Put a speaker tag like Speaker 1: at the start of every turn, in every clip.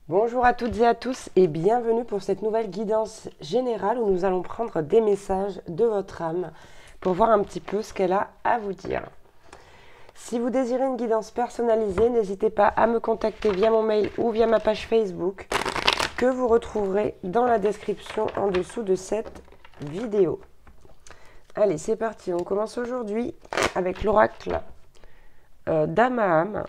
Speaker 1: Bonjour à toutes et à tous et bienvenue pour cette nouvelle guidance générale où nous allons prendre des messages de votre âme pour voir un petit peu ce qu'elle a à vous dire. Si vous désirez une guidance personnalisée, n'hésitez pas à me contacter via mon mail ou via ma page Facebook que vous retrouverez dans la description en dessous de cette vidéo. Allez, c'est parti, on commence aujourd'hui avec l'oracle d'âme à âme.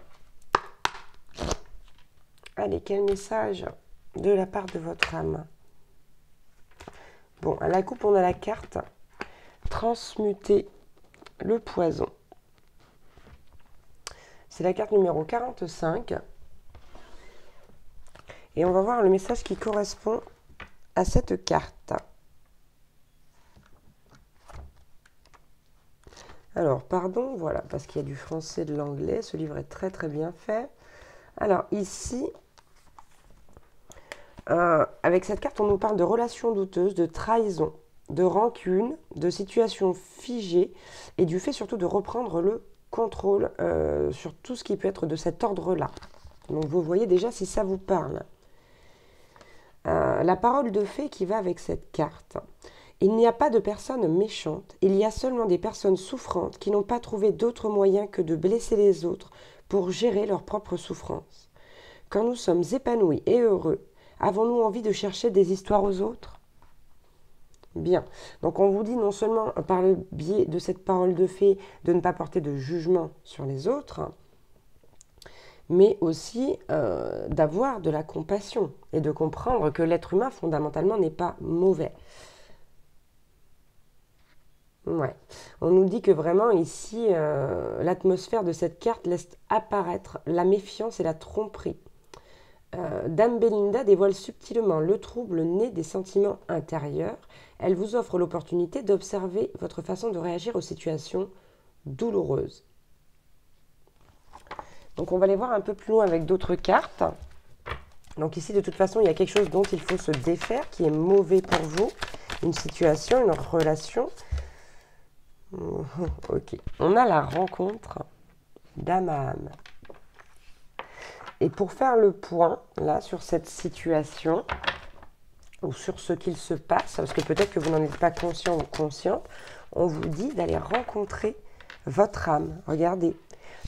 Speaker 1: Allez, quel message de la part de votre âme? Bon, à la coupe, on a la carte transmuter le poison. C'est la carte numéro 45. Et on va voir le message qui correspond à cette carte. Alors, pardon, voilà, parce qu'il y a du français et de l'anglais. Ce livre est très très bien fait. Alors, ici, avec cette carte, on nous parle de relations douteuses, de trahison, de rancune, de situations figées et du fait surtout de reprendre le contrôle sur tout ce qui peut être de cet ordre-là. Donc, vous voyez déjà si ça vous parle. La parole de fée qui va avec cette carte. Il n'y a pas de personnes méchantes, il y a seulement des personnes souffrantes qui n'ont pas trouvé d'autre moyen que de blesser les autres pour gérer leurs propres souffrances. Quand nous sommes épanouis et heureux, avons-nous envie de chercher des histoires aux autres? Bien, donc on vous dit non seulement par le biais de cette parole de fée de ne pas porter de jugement sur les autres, mais aussi d'avoir de la compassion et de comprendre que l'être humain fondamentalement n'est pas mauvais. Ouais. On nous dit que vraiment ici, l'atmosphère de cette carte laisse apparaître la méfiance et la tromperie. Dame Belinda dévoile subtilement le trouble né des sentiments intérieurs. Elle vous offre l'opportunité d'observer votre façon de réagir aux situations douloureuses. Donc on va aller voir un peu plus loin avec d'autres cartes. Donc ici, de toute façon, il y a quelque chose dont il faut se défaire, qui est mauvais pour vous. Une situation, une relation. Ok. On a la rencontre d'âme à âme. Et pour faire le point, là, sur cette situation, ou sur ce qu'il se passe, parce que peut-être que vous n'en êtes pas conscient ou consciente, on vous dit d'aller rencontrer votre âme. Regardez,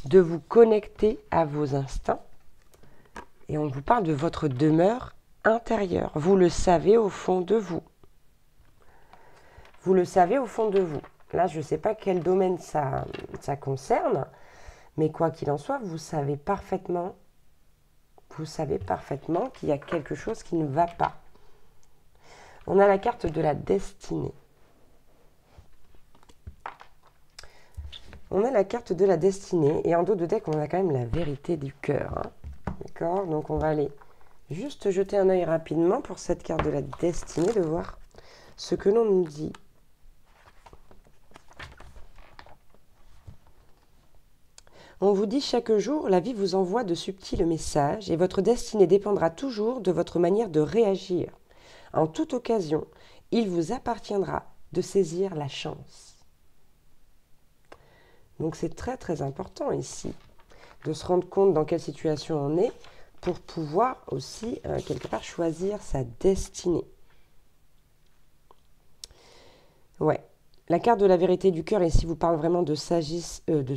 Speaker 1: de vous connecter à vos instincts. Et on vous parle de votre demeure intérieure. Vous le savez au fond de vous. Vous le savez au fond de vous. Là, je ne sais pas quel domaine ça concerne, mais quoi qu'il en soit, vous savez parfaitement qu'il y a quelque chose qui ne va pas. On a la carte de la destinée. On a la carte de la destinée et en dos de deck, on a quand même la vérité du cœur. Hein. D'accord? Donc on va aller juste jeter un œil rapidement pour cette carte de la destinée, de voir ce que l'on nous dit. On vous dit chaque jour, la vie vous envoie de subtils messages et votre destinée dépendra toujours de votre manière de réagir. En toute occasion, il vous appartiendra de saisir la chance. Donc c'est très très important ici de se rendre compte dans quelle situation on est pour pouvoir aussi quelque part choisir sa destinée. Ouais. La carte de la vérité du cœur ici vous parle vraiment de sagesse, et de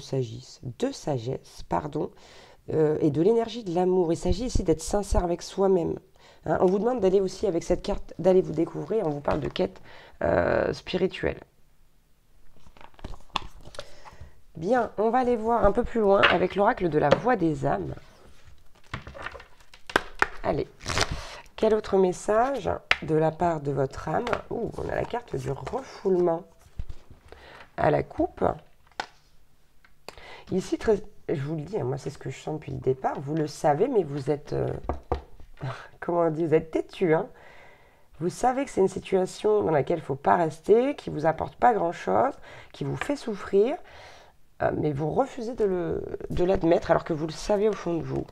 Speaker 1: l'énergie de l'amour. Il s'agit ici d'être sincère avec soi-même. Hein, on vous demande d'aller aussi avec cette carte, d'aller vous découvrir. On vous parle de quête spirituelle. Bien, on va aller voir un peu plus loin avec l'oracle de la voix des âmes. Allez, quel autre message de la part de votre âme? Ouh, on a la carte du refoulement à la coupe. Ici, je vous le dis, moi c'est ce que je sens depuis le départ, vous le savez, mais vous êtes, comment on dit, vous êtes têtu. Hein. Vous savez que c'est une situation dans laquelle il ne faut pas rester, qui ne vous apporte pas grand-chose, qui vous fait souffrir, mais vous refusez de l'admettre alors que vous le savez au fond de vous.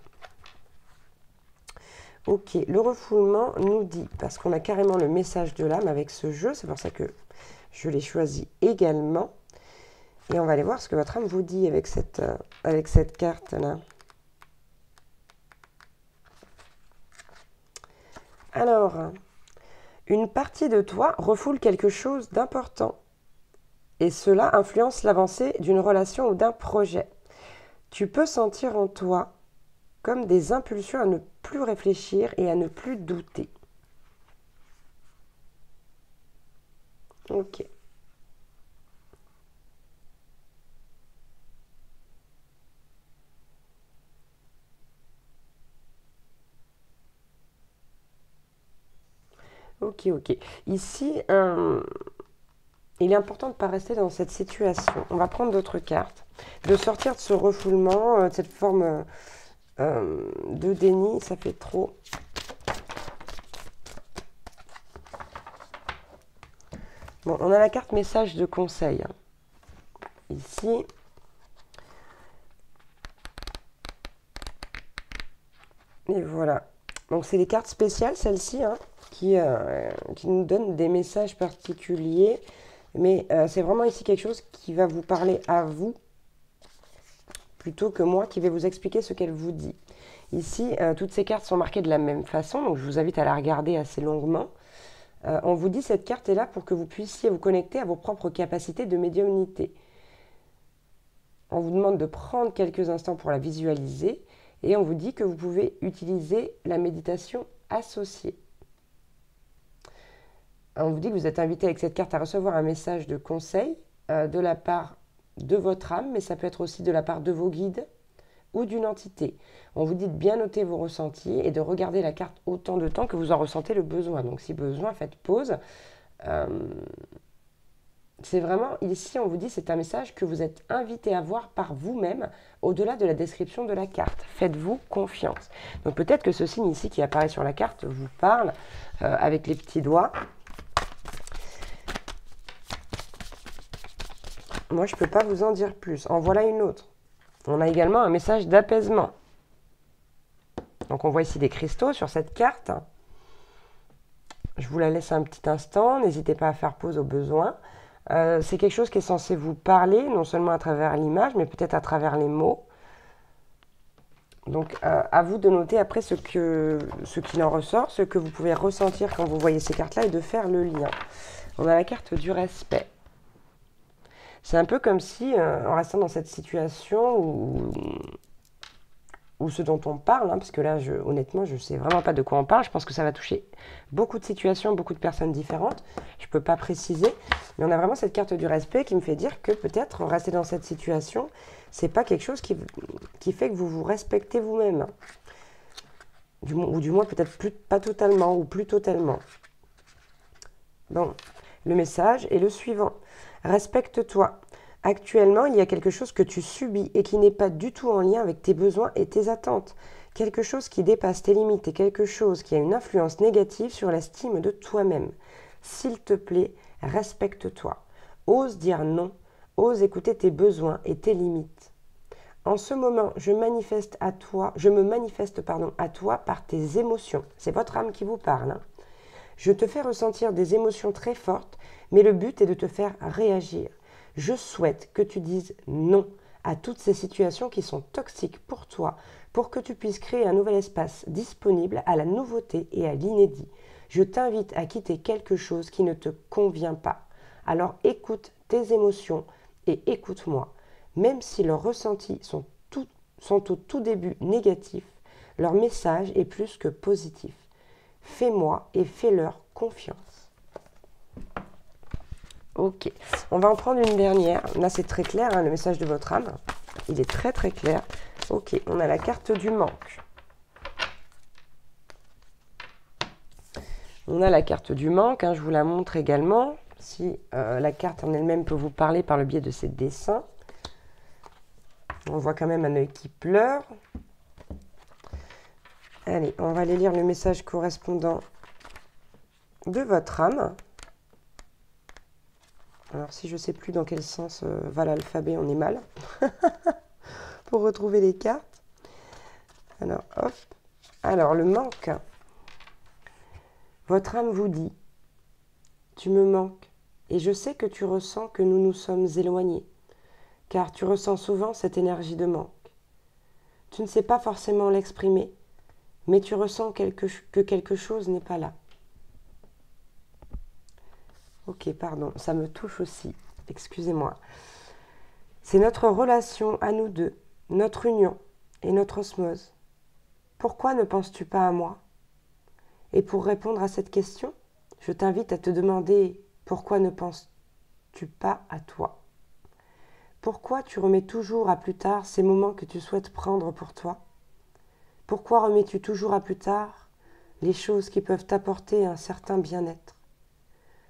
Speaker 1: Ok, le refoulement nous dit, parce qu'on a carrément le message de l'âme avec ce jeu, c'est pour ça que je l'ai choisi également. Et on va aller voir ce que votre âme vous dit avec cette carte-là. Alors, une partie de toi refoule quelque chose d'important et cela influence l'avancée d'une relation ou d'un projet. Tu peux sentir en toi comme des impulsions à ne plus réfléchir et à ne plus douter. Ok. Ok, ok. Ici, il est important de ne pas rester dans cette situation. On va prendre d'autres cartes, de sortir de ce refoulement, de cette forme de déni, ça fait trop. Bon, on a la carte message de conseil. Ici. Et voilà. Donc c'est des cartes spéciales, celles-ci, hein, qui nous donnent des messages particuliers. Mais c'est vraiment ici quelque chose qui va vous parler à vous, plutôt que moi qui vais vous expliquer ce qu'elle vous dit. Ici, toutes ces cartes sont marquées de la même façon, donc je vous invite à la regarder assez longuement. On vous dit cette carte est là pour que vous puissiez vous connecter à vos propres capacités de médiumnité. On vous demande de prendre quelques instants pour la visualiser et on vous dit que vous pouvez utiliser la méditation associée. On vous dit que vous êtes invité avec cette carte à recevoir un message de conseil de la part de votre âme, mais ça peut être aussi de la part de vos guides ou d'une entité. On vous dit de bien noter vos ressentis et de regarder la carte autant de temps que vous en ressentez le besoin. Donc si besoin, faites pause. C'est vraiment, ici on vous dit, c'est un message que vous êtes invité à voir par vous-même, au-delà de la description de la carte. Faites-vous confiance. Donc peut-être que ce signe ici qui apparaît sur la carte vous parle avec les petits doigts. Moi, je ne peux pas vous en dire plus. En voilà une autre. On a également un message d'apaisement. Donc on voit ici des cristaux sur cette carte. Je vous la laisse un petit instant. N'hésitez pas à faire pause au besoin. C'est quelque chose qui est censé vous parler, non seulement à travers l'image, mais peut-être à travers les mots. Donc à vous de noter après ce qu'il en ressort, ce que vous pouvez ressentir quand vous voyez ces cartes-là et de faire le lien. On a la carte du respect. C'est un peu comme si, en restant dans cette situation où ce dont on parle, hein, parce que là, honnêtement, je ne sais vraiment pas de quoi on parle. Je pense que ça va toucher beaucoup de situations, beaucoup de personnes différentes. Je ne peux pas préciser, mais on a vraiment cette carte du respect qui me fait dire que peut-être rester dans cette situation, ce n'est pas quelque chose qui fait que vous vous respectez vous-même. Ou du moins peut-être pas totalement, ou plus totalement. Bon, le message est le suivant. Respecte-toi. Actuellement, il y a quelque chose que tu subis et qui n'est pas du tout en lien avec tes besoins et tes attentes. Quelque chose qui dépasse tes limites et quelque chose qui a une influence négative sur l'estime de toi-même. S'il te plaît, respecte-toi. Ose dire non. Ose écouter tes besoins et tes limites. En ce moment, je me manifeste à toi par tes émotions. C'est votre âme qui vous parle, hein. Je te fais ressentir des émotions très fortes, mais le but est de te faire réagir. Je souhaite que tu dises non à toutes ces situations qui sont toxiques pour toi, pour que tu puisses créer un nouvel espace disponible à la nouveauté et à l'inédit. Je t'invite à quitter quelque chose qui ne te convient pas. Alors écoute tes émotions et écoute-moi. Même si leurs ressentis sont au tout début négatifs, leur message est plus que positif. Fais-moi et fais-leur confiance. Ok, on va en prendre une dernière. Là, c'est très clair, hein, le message de votre âme. Il est très très clair. Ok, on a la carte du manque. On a la carte du manque, hein, je vous la montre également. Si la carte en elle-même peut vous parler par le biais de ces dessins. On voit quand même un œil qui pleure. Allez, on va aller lire le message correspondant de votre âme. Alors, si je ne sais plus dans quel sens va l'alphabet, on est mal. Pour retrouver les cartes. Alors, hop. Alors, le manque. Votre âme vous dit, tu me manques, et je sais que tu ressens que nous nous sommes éloignés, car tu ressens souvent cette énergie de manque. Tu ne sais pas forcément l'exprimer, mais tu ressens que quelque chose n'est pas là. Ok, pardon, ça me touche aussi, excusez-moi. C'est notre relation à nous deux, notre union et notre osmose. Pourquoi ne penses-tu pas à moi? Et pour répondre à cette question, je t'invite à te demander pourquoi ne penses-tu pas à toi? Pourquoi tu remets toujours à plus tard ces moments que tu souhaites prendre pour toi? Pourquoi remets-tu toujours à plus tard les choses qui peuvent t'apporter un certain bien-être?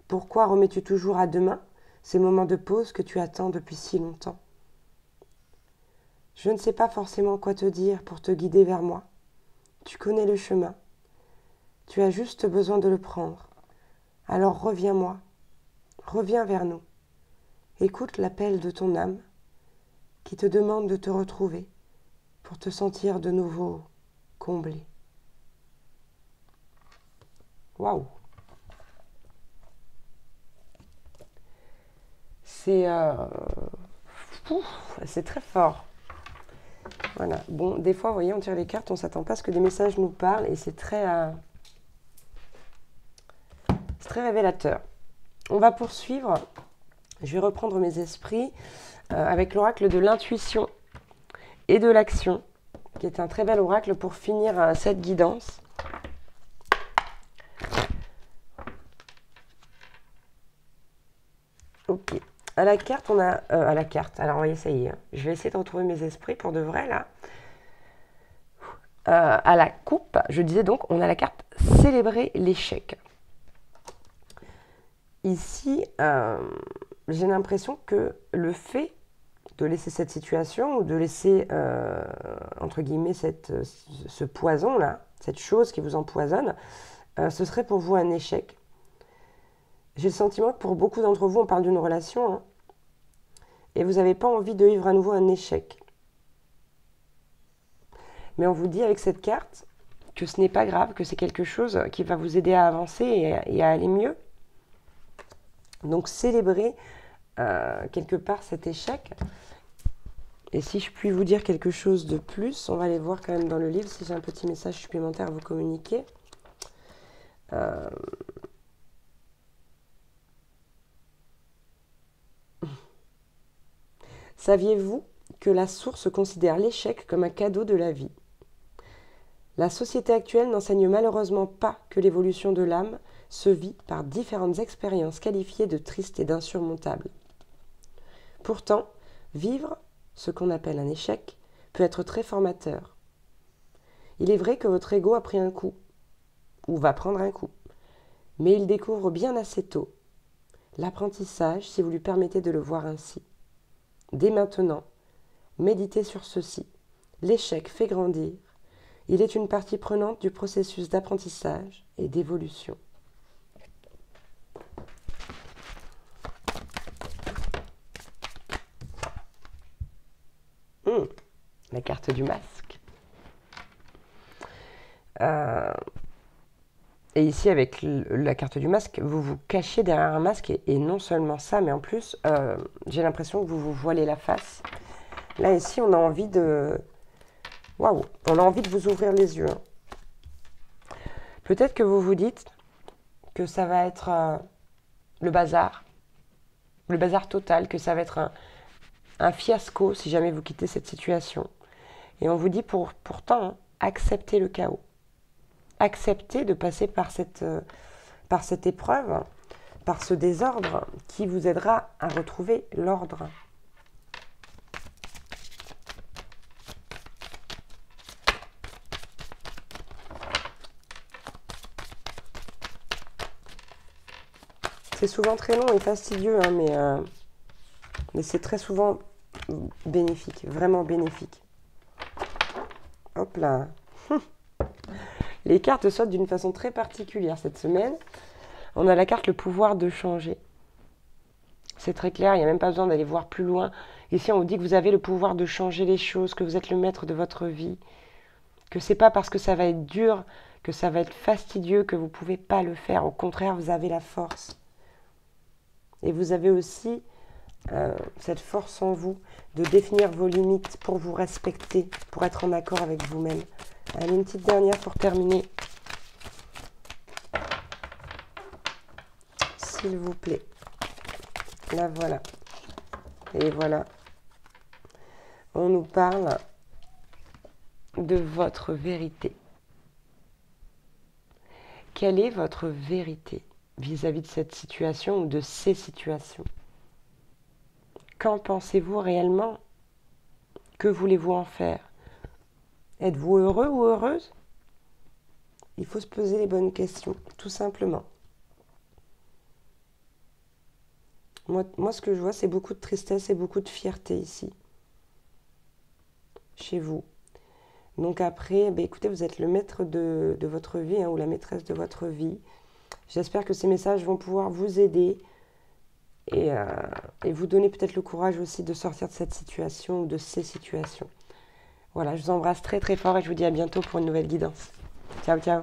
Speaker 1: Pourquoi remets-tu toujours à demain ces moments de pause que tu attends depuis si longtemps? Je ne sais pas forcément quoi te dire pour te guider vers moi. Tu connais le chemin. Tu as juste besoin de le prendre. Alors reviens-moi, reviens vers nous. Écoute l'appel de ton âme qui te demande de te retrouver pour te sentir de nouveau comblé. Waouh! C'est très fort. Voilà. Bon, des fois, vous voyez, on tire les cartes, on ne s'attend pas à ce que des messages nous parlent et c'est très révélateur. On va poursuivre. Je vais reprendre mes esprits avec l'oracle de l'intuition et de l'action, qui est un très bel oracle pour finir cette guidance. Ok. À la carte, on a... à la carte, alors voyez, ça y est. Je vais essayer de retrouver mes esprits pour de vrai, là. À la coupe, je disais donc, on a la carte « Célébrer l'échec ». Ici, j'ai l'impression que le fait de laisser cette situation ou de laisser, entre guillemets, ce poison-là, cette chose qui vous empoisonne, ce serait pour vous un échec. J'ai le sentiment que pour beaucoup d'entre vous, on parle d'une relation, hein, et vous n'avez pas envie de vivre à nouveau un échec. Mais on vous dit avec cette carte que ce n'est pas grave, que c'est quelque chose qui va vous aider à avancer et à aller mieux. Donc célébrez quelque part cet échec. Et si je puis vous dire quelque chose de plus, on va aller voir quand même dans le livre si j'ai un petit message supplémentaire à vous communiquer. Saviez-vous que la source considère l'échec comme un cadeau de la vie? La société actuelle n'enseigne malheureusement pas que l'évolution de l'âme se vit par différentes expériences qualifiées de tristes et d'insurmontables. Pourtant, vivre ce qu'on appelle un échec peut être très formateur. Il est vrai que votre ego a pris un coup, ou va prendre un coup, mais il découvre bien assez tôt l'apprentissage si vous lui permettez de le voir ainsi. Dès maintenant, méditez sur ceci. L'échec fait grandir. Il est une partie prenante du processus d'apprentissage et d'évolution. La carte du masque. Et ici, avec la carte du masque, vous vous cachez derrière un masque. Et non seulement ça, mais en plus, j'ai l'impression que vous vous voilez la face. Là, ici, on a envie de... Waouh! On a envie de vous ouvrir les yeux. Hein. Peut-être que vous vous dites que ça va être le bazar total, que ça va être un fiasco si jamais vous quittez cette situation. Et on vous dit pourtant, hein, acceptez le chaos. Acceptez de passer par cette épreuve, par ce désordre qui vous aidera à retrouver l'ordre. C'est souvent très long et fastidieux, hein, mais c'est très souvent bénéfique, vraiment bénéfique. Hop là. Les cartes sautent d'une façon très particulière cette semaine. On a la carte le pouvoir de changer. C'est très clair, il n'y a même pas besoin d'aller voir plus loin. Ici, on vous dit que vous avez le pouvoir de changer les choses, que vous êtes le maître de votre vie, que c'est pas parce que ça va être dur, que ça va être fastidieux, que vous ne pouvez pas le faire. Au contraire, vous avez la force. Et vous avez aussi cette force en vous de définir vos limites pour vous respecter, pour être en accord avec vous-même, Allez, une petite dernière pour terminer. S'il vous plaît. La voilà. Et voilà. On nous parle de votre vérité. Quelle est votre vérité vis-à-vis de cette situation ou de ces situations? Qu'en pensez-vous réellement? Que voulez-vous en faire? Êtes-vous heureux ou heureuse? Il faut se poser les bonnes questions, tout simplement. Moi, ce que je vois, c'est beaucoup de tristesse et beaucoup de fierté ici, chez vous. Donc après, écoutez, vous êtes le maître de votre vie, ou la maîtresse de votre vie. J'espère que ces messages vont pouvoir vous aider et vous donner peut-être le courage aussi de sortir de cette situation ou de ces situations. Voilà, je vous embrasse très très fort et je vous dis à bientôt pour une nouvelle guidance. Ciao, ciao.